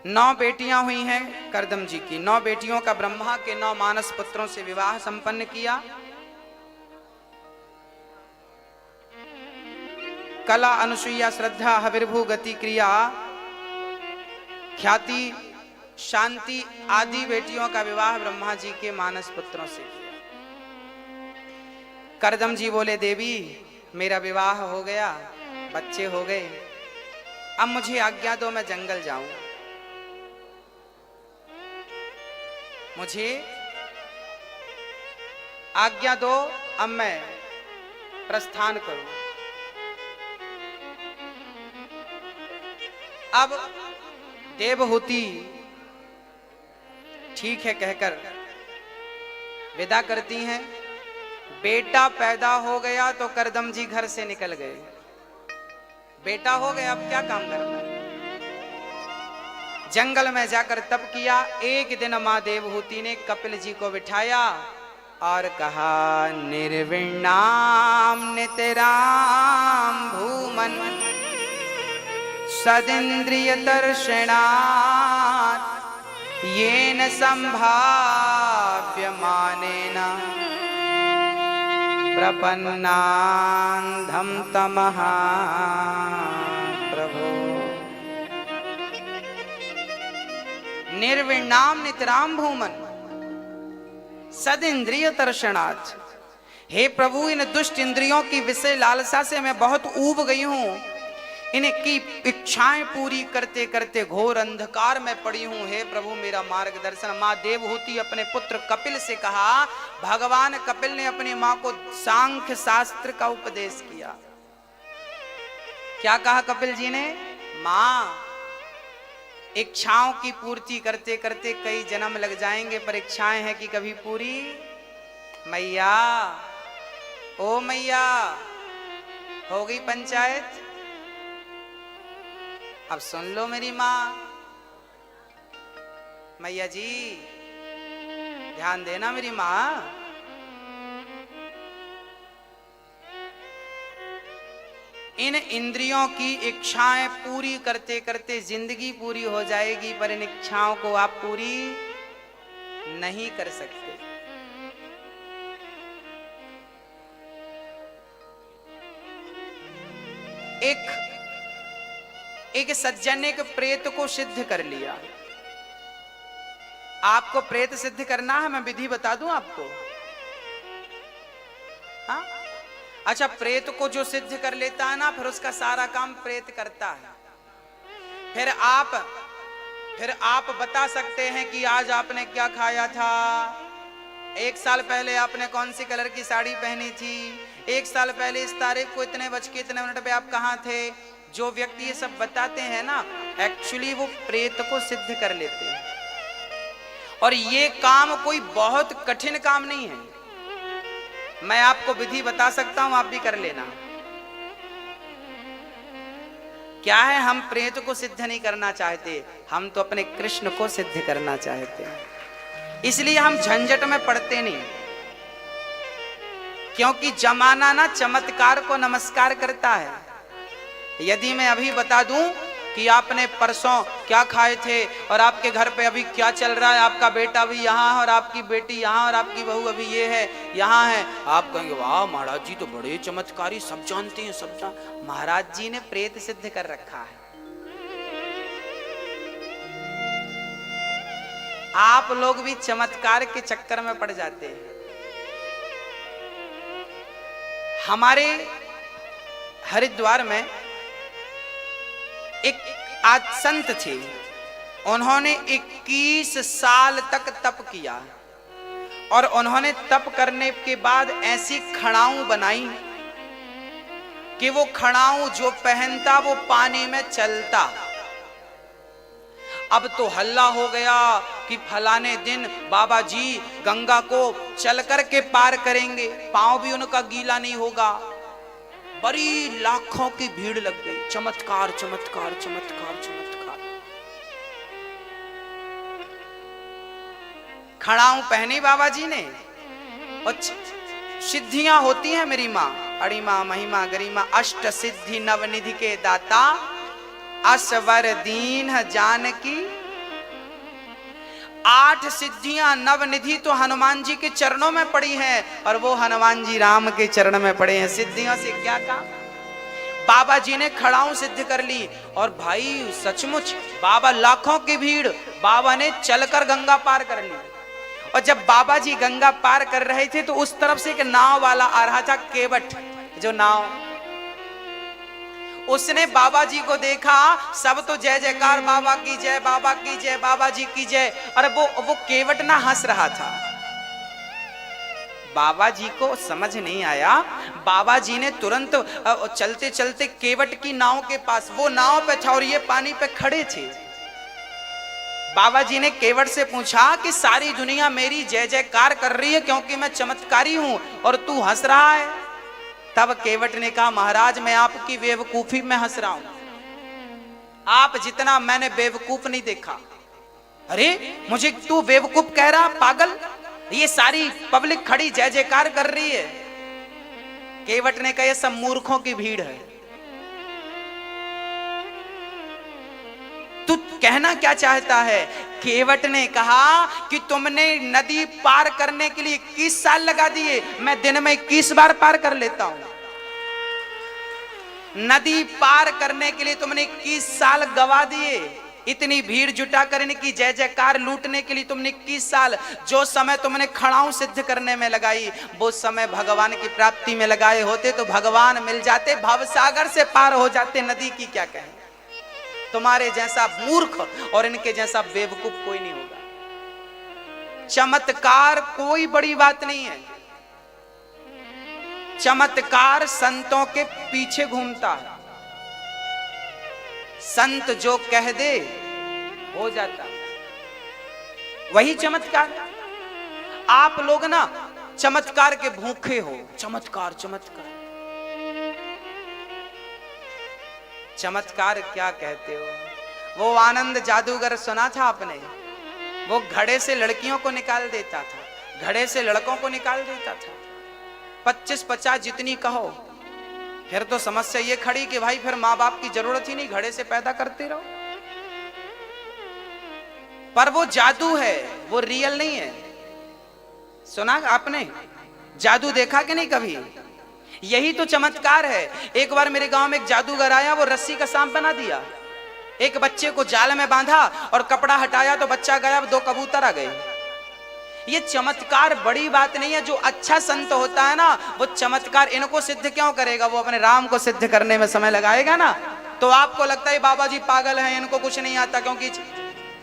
9 बेटियां हुई हैं करदम जी की। 9 बेटियों का ब्रह्मा के 9 मानस पुत्रों से विवाह संपन्न किया। कला, अनुसुईया, श्रद्धा, हविर्भू, गति, क्रिया, ख्याति, शांति आदि बेटियों का विवाह ब्रह्मा जी के मानस पुत्रों से किया। करदम जी बोले, देवी मेरा विवाह हो गया, बच्चे हो गए, अब मुझे आज्ञा दो मैं जंगल जाऊं, मुझे आज्ञा दो, अब मैं प्रस्थान करूं। अब देवहूति ठीक है कहकर विदा करती हैं। बेटा पैदा हो गया तो करदम जी घर से निकल गए। बेटा हो गया, अब क्या काम करना है। जंगल में जाकर तप किया। एक दिन मां देवहूति ने कपिल जी को बिठाया और कहा, निर्विण्णाम नितराम भूमन सदिंद्रिय दर्शनात् येन संभाव्यमानेन प्रपन्नान्धं तमः प्रभो। निर्विण्णाम नितराम भूमन सदिंद्रिय दर्शनात्। हे प्रभु, इन दुष्ट इंद्रियों की विषय लालसा से मैं बहुत ऊब गई हूं। इनकी इच्छाएं पूरी करते करते घोर अंधकार में पड़ी हूं। हे प्रभु मेरा मार्गदर्शन। मां देवहूति अपने पुत्र कपिल से कहा। भगवान कपिल ने अपनी मां को सांख्य शास्त्र का उपदेश किया। क्या कहा कपिल जी ने? मां, इच्छाओं की पूर्ति करते करते कई जन्म लग जाएंगे, पर इच्छाएं हैं कि कभी पूरी। मैया, ओ मैया, हो गई पंचायत, अब सुन लो मेरी मां। मैया जी ध्यान देना मेरी मां। इन इंद्रियों की इच्छाएं पूरी करते करते जिंदगी पूरी हो जाएगी, पर इन इच्छाओं को आप पूरी नहीं कर सकते। एक सज्जन ने एक प्रेत को सिद्ध कर लिया। आपको प्रेत सिद्ध करना है, मैं विधि बता दूं आपको। हाँ, अच्छा, प्रेत को जो सिद्ध कर लेता है ना, फिर उसका सारा काम प्रेत करता है। फिर आप बता सकते हैं कि आज आपने क्या खाया था, 1 साल पहले आपने कौन सी कलर की साड़ी पहनी थी, 1 साल पहले इस तारीख को इतने बज के इतने मिनट पे आप कहाँ थे। जो व्यक्ति ये सब बताते हैं ना, एक्चुअली वो प्रेत को सिद्ध कर लेते हैं। और ये काम कोई बहुत कठिन काम नहीं है, मैं आपको विधि बता सकता हूं, आप भी कर लेना। क्या है, हम प्रेत को सिद्ध नहीं करना चाहते, हम तो अपने कृष्ण को सिद्ध करना चाहते हैं। इसलिए हम झंझट में पड़ते नहीं, क्योंकि जमाना ना चमत्कार को नमस्कार करता है। यदि मैं अभी बता दूं कि आपने परसों क्या खाए थे और आपके घर पे अभी क्या चल रहा है, आपका बेटा भी यहाँ है और आपकी बेटी यहाँ और आपकी बहू अभी ये है यहाँ है, आप कहेंगे वाह महाराज जी तो बड़े चमत्कारी, सब जानते हैं, सब महाराज जी ने प्रेत सिद्ध कर रखा है। आप लोग भी चमत्कार के चक्कर में पड़ जाते हैं। हमारे हरिद्वार में एक आज संत थे, उन्होंने 21 साल तक तप किया और उन्होंने तप करने के बाद ऐसी खड़ाऊ बनाई कि वो खड़ाऊ जो पहनता वो पानी में चलता। अब तो हल्ला हो गया कि फलाने दिन बाबा जी गंगा को चल कर के पार करेंगे, पांव भी उनका गीला नहीं होगा। बड़ी लाखों की भीड़ लग गई। चमत्कार चमत्कार चमत्कार चमत्कार। खड़ाऊ पहनी बाबा जी ने और सिद्धियां होती हैं मेरी माँ, अड़िमा महिमा गरिमा अष्ट सिद्धि नवनिधि के दाता, असवर दीन जानकी। 8 सिद्धियां नवनिधि तो हनुमान जी के चरणों में पड़ी हैं और वो हनुमान जी राम के चरण में पड़े हैं। सिद्धियों से क्या काम, बाबा जी ने खड़ाऊ सिद्ध कर ली। और भाई सचमुच बाबा, लाखों की भीड़, बाबा ने चलकर गंगा पार कर ली। और जब बाबा जी गंगा पार कर रहे थे तो उस तरफ से एक नाव वाला आ रहा था, केवट जो नाव, उसने बाबा जी को देखा। सब तो जय जयकार, बाबा की जय, बाबा की जय, बाबा जी की जय। अरे वो केवट ना हंस रहा था। बाबा जी को समझ नहीं आया। बाबा जी ने तुरंत चलते चलते केवट की नाव के पास, वो नाव पे था और ये पानी पे खड़े थे। बाबा जी ने केवट से पूछा कि सारी दुनिया मेरी जय जयकार कर रही है क्योंकि मैं चमत्कारी हूं और तू हंस रहा है। तब केवट ने कहा, महाराज मैं आपकी बेवकूफी में हंस रहा हूं, आप जितना मैंने बेवकूफ नहीं देखा। अरे मुझे तू बेवकूफ कह रहा, पागल, ये सारी पब्लिक खड़ी जय जयकार कर रही है। केवट ने कहा, ये सब मूर्खों की भीड़ है। तू कहना क्या चाहता है? केवट ने कहा कि तुमने नदी पार करने के लिए 21 साल लगा दिए, मैं दिन में 21 बार पार कर लेता हूं। नदी पार करने के लिए तुमने 21 साल गवा दिए। इतनी भीड़ जुटा कर इनकी जय जयकार लूटने के लिए तुमने 21 साल, जो समय तुमने खड़ाऊ सिद्ध करने में लगाई वो समय भगवान की प्राप्ति में लगाए होते तो भगवान मिल जाते, भवसागर से पार हो जाते। नदी की क्या कहें। तुम्हारे जैसा मूर्ख और इनके जैसा बेवकूफ कोई नहीं होगा। चमत्कार कोई बड़ी बात नहीं है। चमत्कार संतों के पीछे घूमता है। संत जो कह दे हो जाता, वही चमत्कार। आप लोग ना चमत्कार के भूखे हो। चमत्कार चमत्कार चमत्कार क्या कहते हो? वो आनंद जादूगर सुना था आपने? वो घड़े से लड़कियों को निकाल देता था, घड़े से लड़कों को निकाल देता था। 25-50 जितनी कहो फिर तो समस्या ये खड़ी कि भाई फिर माँ बाप की जरूरत ही नहीं, घड़े से पैदा करते रहो। पर वो जादू है, वो रियल नहीं है। सुना आपने? जादू देखा कि नहीं कभी? यही तो चमत्कार है। एक बार मेरे गांव में एक जादूगर आया, वो रस्सी का सांप बना दिया। एक बच्चे को जाल में बांधा और कपड़ा हटाया तो बच्चा गया, 2 कबूतर आ गए। ये चमत्कार बड़ी बात नहीं है। जो अच्छा संत होता है ना, वो चमत्कार इनको सिद्ध क्यों करेगा? वो अपने राम को सिद्ध करने में समय लगाएगा ना। तो आपको लगता है बाबा जी पागल हैं, इनको कुछ नहीं आता, क्योंकि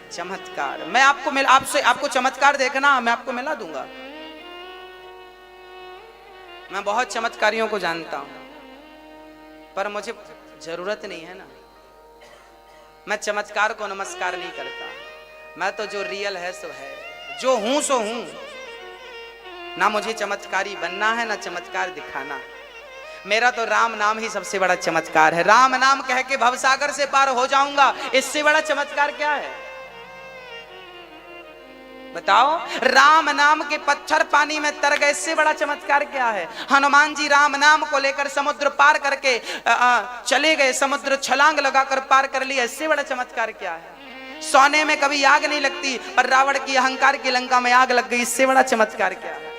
चमत्कार। मैं आपको चमत्कार देखना, मैं आपको मिला दूंगा। मैं बहुत चमत्कारियों को जानता हूं, पर मुझे जरूरत नहीं है ना। मैं चमत्कार को नमस्कार नहीं करता। मैं तो जो रियल है सो है, जो हूं सो हूं। ना मुझे चमत्कारी बनना है, ना चमत्कार दिखाना। मेरा तो राम नाम ही सबसे बड़ा चमत्कार है। राम नाम कह के भवसागर से पार हो जाऊंगा, इससे बड़ा चमत्कार क्या है बताओ? राम नाम के पत्थर पानी में तर गए, इससे बड़ा चमत्कार क्या है? हनुमान जी राम नाम को लेकर समुद्र पार करके चले गए, समुद्र छलांग लगाकर पार कर लिया, इससे बड़ा चमत्कार क्या है? सोने में कभी आग नहीं लगती, पर रावण की अहंकार की लंका में आग लग गई, इससे बड़ा चमत्कार क्या है?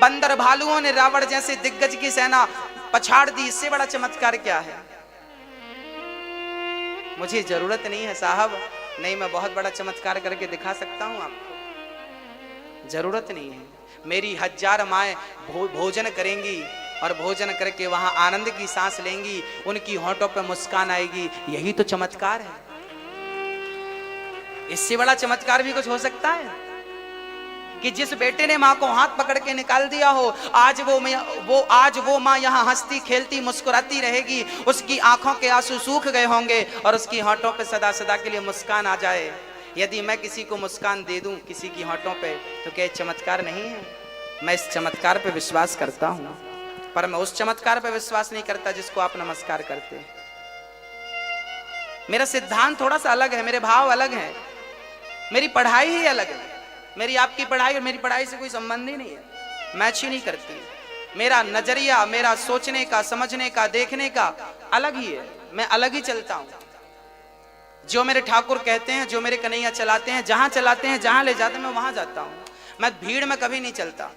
बंदर भालुओं ने रावण जैसे दिग्गज की सेना पछाड़ दी, इससे बड़ा चमत्कार क्या है? मुझे जरूरत नहीं है साहब। नहीं, मैं बहुत बड़ा चमत्कार करके दिखा सकता हूं आपको, जरूरत नहीं है। मेरी 1000 माएं भोजन करेंगी और भोजन करके वहां आनंद की सांस लेंगी, उनकी होंठों पे मुस्कान आएगी, यही तो चमत्कार है। इससे बड़ा चमत्कार भी कुछ हो सकता है? कि जिस बेटे ने माँ को हाथ पकड़ के निकाल दिया हो, आज वो माँ यहाँ हंसती खेलती मुस्कुराती रहेगी, उसकी आंखों के आंसू सूख गए होंगे और उसकी होंठों पे सदा सदा के लिए मुस्कान आ जाए। यदि मैं किसी को मुस्कान दे दूं किसी की होंठों पे, तो क्या चमत्कार नहीं है? मैं इस चमत्कार पे विश्वास करता हूं, पर मैं उस चमत्कार पे विश्वास नहीं करता जिसको आप नमस्कार करते हैं। मेरा सिद्धांत थोड़ा सा अलग है, मेरे भाव अलग हैं, मेरी पढ़ाई ही अलग है। मेरी आपकी पढ़ाई और मेरी पढ़ाई से कोई संबंध ही नहीं है, मैच ही नहीं करती। मेरा नजरिया, मेरा सोचने का, समझने का, देखने का अलग ही है। मैं अलग ही चलता हूं। जो मेरे ठाकुर कहते हैं, जो मेरे कन्हैया चलाते हैं, जहां चलाते हैं, जहां ले जाते हैं, मैं वहां जाता हूं। मैं भीड़ में कभी नहीं चलता,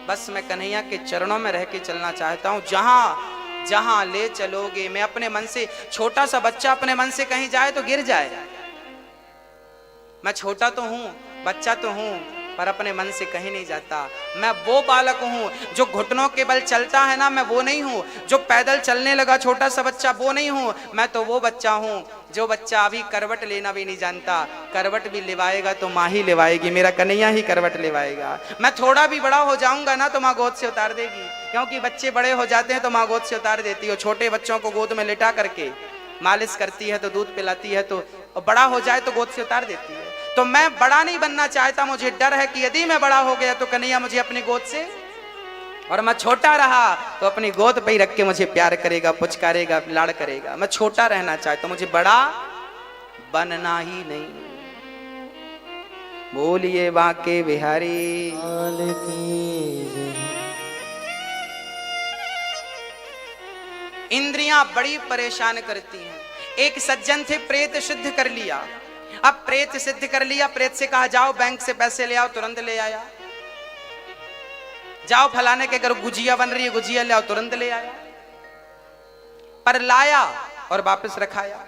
बस मैं कन्हैया के चरणों में रह के चलना चाहता हूं। जहां जहां ले चलोगे, मैं अपने मन से, छोटा सा बच्चा अपने मन से कहीं जाए तो गिर जाए। मैं छोटा तो हूं, बच्चा तो हूं, पर अपने मन से कहीं नहीं जाता। मैं वो बालक हूं जो घुटनों के बल चलता है ना, मैं वो नहीं हूं। जो पैदल चलने लगा छोटा सा बच्चा, वो नहीं हूं। मैं तो वो बच्चा हूं जो बच्चा अभी करवट लेना भी नहीं जानता। करवट भी लिवाएगा तो माँ ही लिवाएगी, मेरा कन्हैया ही करवट लिवाएगा। मैं थोड़ा भी बड़ा हो जाऊंगा ना तो माँ गोद से उतार देगी, क्योंकि बच्चे बड़े हो जाते हैं तो माँ गोद से उतार देती है। छोटे बच्चों को गोद में लेटा करके मालिश करती है, तो दूध पिलाती है, तो बड़ा हो जाए तो गोद से उतार देती है। तो मैं बड़ा नहीं बनना चाहता। मुझे डर है कि यदि मैं बड़ा हो गया तो कन्हैया मुझे अपनी गोद से, और मैं छोटा रहा तो अपनी गोद पे ही रख के मुझे प्यार करेगा, पुचकारेगा, लाड़ करेगा। मैं छोटा रहना चाहता हूं, मुझे बड़ा बनना ही नहीं। बोलिए बांके बिहारी। इंद्रियां बड़ी परेशान करती हैं। एक सज्जन थे, प्रेत सिद्ध कर लिया। अब प्रेत सिद्ध कर लिया, प्रेत से कहा जाओ बैंक से पैसे ले आओ, तुरंत ले आया। जाओ फलाने के घर गुजिया बन रही है, गुजिया ले आओ, तुरंत ले आया। पर लाया और वापस रखाया।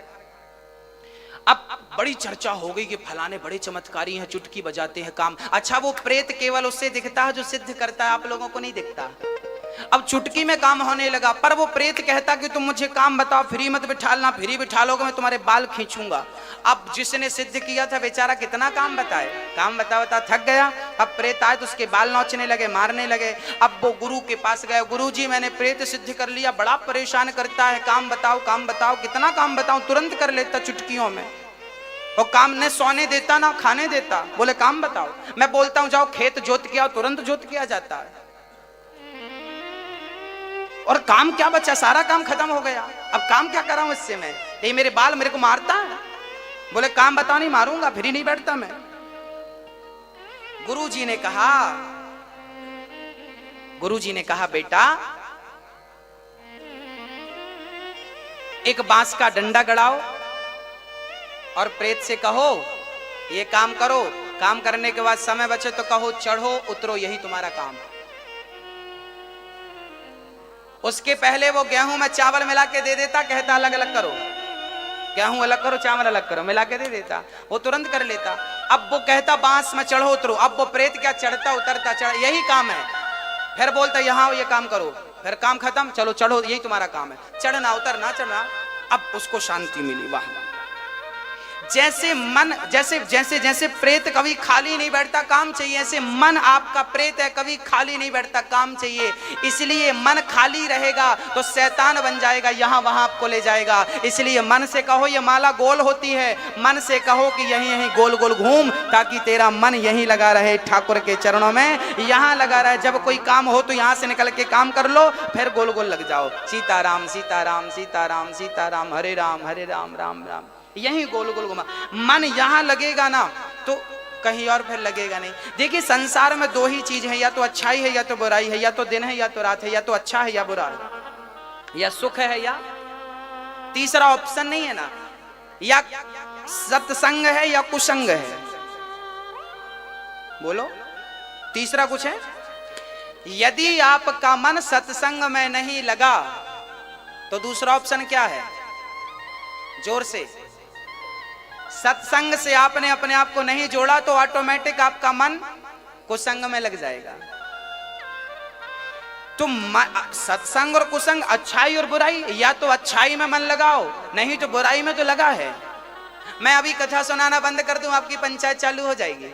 अब बड़ी चर्चा हो गई कि फलाने बड़े चमत्कारी हैं, चुटकी बजाते हैं, काम। अच्छा, वो प्रेत केवल उससे दिखता है जो सिद्ध करता है, आप लोगों को नहीं दिखता। अब चुटकी में काम होने लगा, पर वो प्रेत कहता कि तुम मुझे काम बताओ, फ्री मत बिठालना, फ्री बिठा लोगे मैं तुम्हारे बाल खींचूंगा। अब जिसने सिद्ध किया था बेचारा कितना काम बताए, काम बता बता थक गया। अब प्रेत आए तो उसके बाल नोचने लगे, मारने लगे। अब वो गुरु के पास गए, गुरु जी मैंने प्रेत सिद्ध कर लिया, बड़ा परेशान करता है, काम बताओ, काम बताओ। कितना काम बताऊं, तुरंत कर लेता चुटकियों में। और काम न सोने देता ना खाने देता। बोले काम बताओ। मैं बोलता हूं जाओ खेत जोत के आओ, तुरंत जोत किया जाता है। और काम क्या बचा, सारा काम खत्म हो गया। अब काम क्या कर रहा हूं इससे मैं, ये मेरे बाल मेरे को मारता है। बोले काम बताओ, नहीं मारूंगा, फिर ही नहीं बैठता मैं। गुरुजी ने कहा बेटा एक बांस का डंडा गड़ाओ और प्रेत से कहो ये काम करो, काम करने के बाद समय बचे तो कहो चढ़ो उतरो, यही तुम्हारा काम। उसके पहले वो गेहूं में चावल मिला के दे देता, कहता अलग अलग करो, गेहूं अलग करो चावल अलग करो, मिला के दे देता, वो तुरंत कर लेता। अब वो कहता बांस में चढ़ो उतरो, अब वो प्रेत क्या चढ़ता उतरता चढ़, यही काम है। फिर बोलता यहाँ ये काम करो, फिर काम खत्म, चलो चढ़ो, यही तुम्हारा काम है, चढ़ना उतरना चढ़ना। अब उसको शांति मिली। वाह वाह। जैसे मन, जैसे जैसे जैसे प्रेत कभी खाली नहीं बैठता, काम चाहिए, ऐसे मन आपका प्रेत है, कभी खाली नहीं बैठता, काम चाहिए। इसलिए मन खाली रहेगा तो शैतान बन जाएगा, यहाँ वहां आपको ले जाएगा। इसलिए मन से कहो ये माला गोल होती है, मन से कहो कि यहीं यहीं गोल गोल घूम, ताकि तेरा मन यहीं लगा रहे ठाकुर के चरणों में, यहाँ लगा रहे। जब कोई काम हो तो यहाँ से निकल के काम कर लो, फिर गोल गोल लग जाओ, सीताराम सीताराम सीताराम सीताराम, हरे राम राम राम, यही गोल गोल घुमा। मन यहां लगेगा ना तो कहीं और फिर लगेगा नहीं। देखिए संसार में दो ही चीज है, या तो अच्छाई है या तो बुराई है, या तो दिन है या तो रात है, या तो अच्छा है या बुरा है, या सुख है या, तीसरा ऑप्शन नहीं है ना। या सत्संग है या कुसंग है, बोलो तीसरा कुछ है। यदि आपका मन सत्संग में नहीं लगा तो दूसरा ऑप्शन क्या है, जोर से। सत्संग से आपने अपने आप को नहीं जोड़ा तो ऑटोमेटिक आपका मन कुसंग में लग जाएगा। तो सत्संग और कुसंग, अच्छाई और बुराई, या तो अच्छाई में मन लगाओ, नहीं तो बुराई में तो लगा है। मैं अभी कथा सुनाना बंद कर दूं, आपकी पंचायत चालू हो जाएगी,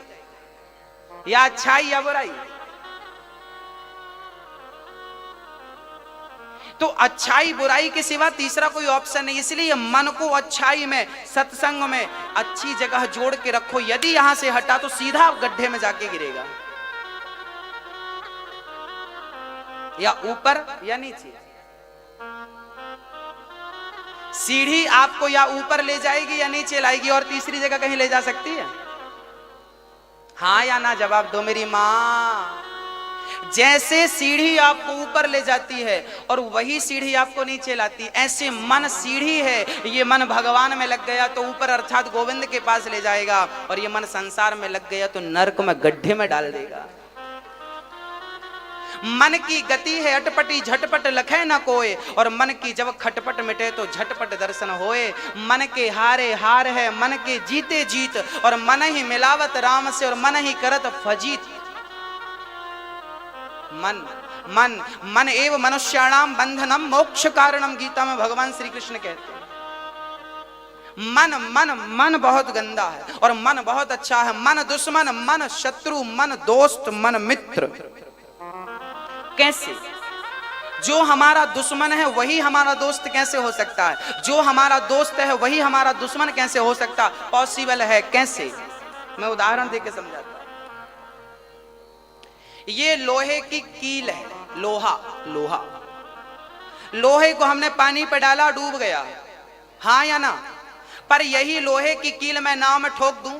या अच्छाई या बुराई। तो अच्छाई बुराई के सिवा तीसरा कोई ऑप्शन नहीं। इसलिए मन को अच्छाई में, सत्संग में अच्छी जगह जोड़ के रखो। यदि यहां से हटा तो सीधा गड्ढे में जाके गिरेगा, या ऊपर या नीचे। सीढ़ी आपको या ऊपर ले जाएगी या नीचे लाएगी, और तीसरी जगह कहीं ले जा सकती है? हाँ या ना जवाब दो मेरी मां। जैसे सीढ़ी आपको ऊपर ले जाती है और वही सीढ़ी आपको नीचे लाती है, ऐसे मन सीढ़ी है। ये मन भगवान में लग गया तो ऊपर अर्थात गोविंद के पास ले जाएगा, और ये मन संसार में लग गया तो नरक में गड्ढे में डाल देगा। मन की गति है अटपटी, झटपट लखे न कोय, और मन की जब खटपट मिटे तो झटपट दर्शन होए। मन के हारे हार है, मन के जीते जीत, और मन ही मिलावत राम से, और मन ही करत फजीत। मन मन मन एव मनुष्याणाम बंधनम मोक्ष कारणम, गीता में भगवान श्री कृष्ण कहते हैं। मन मन मन बहुत गंदा है और मन बहुत अच्छा है। मन दुश्मन, मन शत्रु, मन दोस्त, मन मित्र। कैसे? जो हमारा दुश्मन है वही हमारा दोस्त कैसे हो सकता है? जो हमारा दोस्त है वही हमारा दुश्मन कैसे हो सकता? पॉसिबल है। कैसे? मैं उदाहरण देके समझाता हूं। ये लोहे की कील है, लोहा, लोहा, लोहे को हमने पानी पे डाला, डूब गया, हाँ या ना? पर यही लोहे की कील मैं नाव में ठोक दूं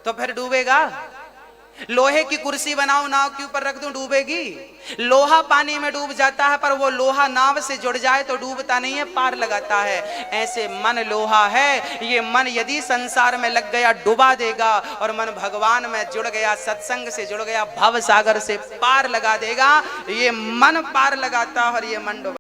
तो फिर डूबेगा? लोहे की कुर्सी बनाओ, नाव के ऊपर रख दूं, डूबेगी? लोहा पानी में डूब जाता है, पर वो लोहा नाव से जुड़ जाए तो डूबता नहीं है, पार लगाता है। ऐसे मन लोहा है। ये मन यदि संसार में लग गया डुबा देगा, और मन भगवान में जुड़ गया, सत्संग से जुड़ गया, भव सागर से पार लगा देगा। ये मन पार लगाता है और ये मन डुबा